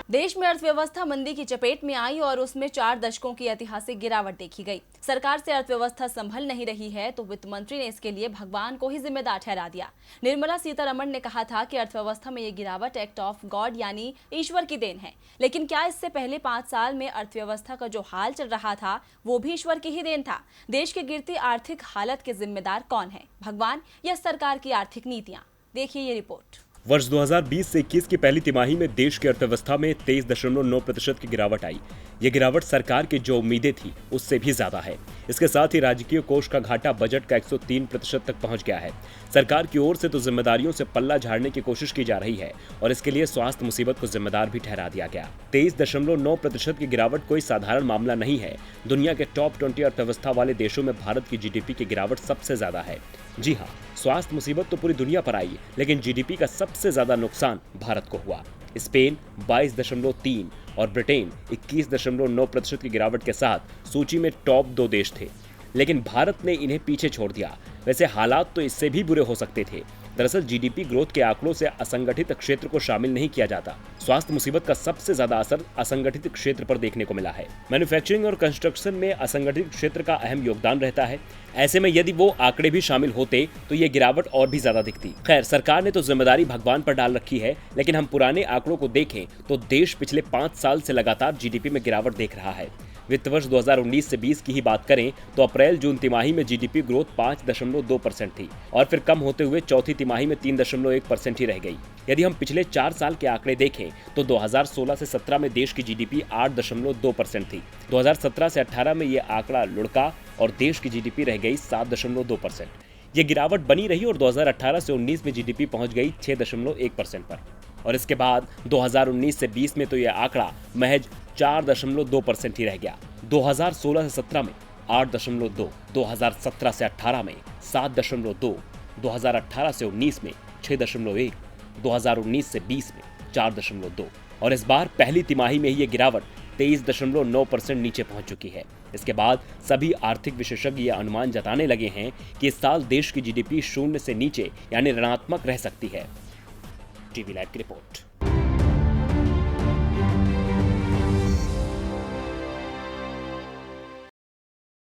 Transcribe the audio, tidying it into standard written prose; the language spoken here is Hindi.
देश में अर्थव्यवस्था मंदी की चपेट में आई और उसमें 4 दशकों की ऐतिहासिक गिरावट देखी गई। सरकार से अर्थव्यवस्था संभल नहीं रही है तो वित्त मंत्री ने इसके लिए भगवान को ही जिम्मेदार ठहरा दिया। निर्मला सीतारमण ने कहा था कि अर्थव्यवस्था में ये गिरावट एक्ट ऑफ गॉड यानी ईश्वर की देन है। लेकिन क्या इससे पहले 5 साल में अर्थव्यवस्था का जो हाल चल रहा था वो भी ईश्वर की ही देन था? देश की गिरती आर्थिक हालत के जिम्मेदार कौन है, भगवान या सरकार की आर्थिक नीतियां? देखिए ये रिपोर्ट। वर्ष 2020 से 21 की पहली तिमाही में देश की अर्थव्यवस्था में 23.9% की गिरावट आई। ये गिरावट सरकार की जो उम्मीदें थी उससे भी ज्यादा है। इसके साथ ही राजकीय कोष का घाटा बजट का 103% तक पहुंच गया है। सरकार की ओर से तो जिम्मेदारियों से पल्ला झाड़ने की कोशिश की जा रही है और इसके लिए स्वास्थ्य मुसीबत को जिम्मेदार भी ठहरा दिया गया। 23.9% की गिरावट कोई साधारण मामला नहीं है। दुनिया के टॉप 20 अर्थव्यवस्था वाले देशों में भारत की जीडीपी की गिरावट सबसे ज्यादा है। जी हाँ, स्वास्थ्य मुसीबत तो पूरी दुनिया पर आई, लेकिन जीडीपी का सबसे ज्यादा नुकसान भारत को हुआ। स्पेन 22.3 और ब्रिटेन 21.9% की गिरावट के साथ सूची में टॉप 2 देश थे, लेकिन भारत ने इन्हें पीछे छोड़ दिया। वैसे हालात तो इससे भी बुरे हो सकते थे। दरअसल जीडीपी ग्रोथ के आंकड़ों से असंगठित क्षेत्र को शामिल नहीं किया जाता। स्वास्थ्य मुसीबत का सबसे ज्यादा असर असंगठित क्षेत्र पर देखने को मिला है। मैन्युफैक्चरिंग और कंस्ट्रक्शन में असंगठित क्षेत्र का अहम योगदान रहता है। ऐसे में यदि वो आंकड़े भी शामिल होते तो ये गिरावट और भी ज्यादा दिखती। खैर, सरकार ने तो जिम्मेदारी भगवान पर डाल रखी है, लेकिन हम पुराने आंकड़ों को देखें तो देश पिछले 5 साल से लगातार जीडीपी में गिरावट देख रहा है। वित्त वर्ष 2019 से 20 की ही बात करें तो अप्रैल-जून तिमाही में जीडीपी ग्रोथ 5.2% थी और फिर कम होते हुए चौथी तिमाही में 3.1% ही रह गई। यदि हम पिछले 4 साल के आंकड़े देखें तो 2016 से 17 में देश की जीडीपी 8.2% थी। 2017 से 18 में ये आंकड़ा लुढ़का और देश की जीडीपी रह गई 7.2%। ये गिरावट बनी रही और 2018 से 19 में जीडीपी पहुंच गई 6.1% पर और इसके बाद 2019 से 20 में तो यह आंकड़ा महज 4.2% ही रह गया। 2016 से 17 में 8.2, 2017 से 18 में 7.2, 2018 से 19 में 6.1, 2019 से 20 में 4.2 और इस बार पहली तिमाही में ही ये गिरावट 23.9% नीचे पहुंच चुकी है। इसके बाद सभी आर्थिक विशेषज्ञ ये अनुमान जताने लगे हैं कि इस साल देश की जीडीपी 0 से नीचे यानी ऋणात्मक रह सकती है। टीवी लाइव की रिपोर्ट।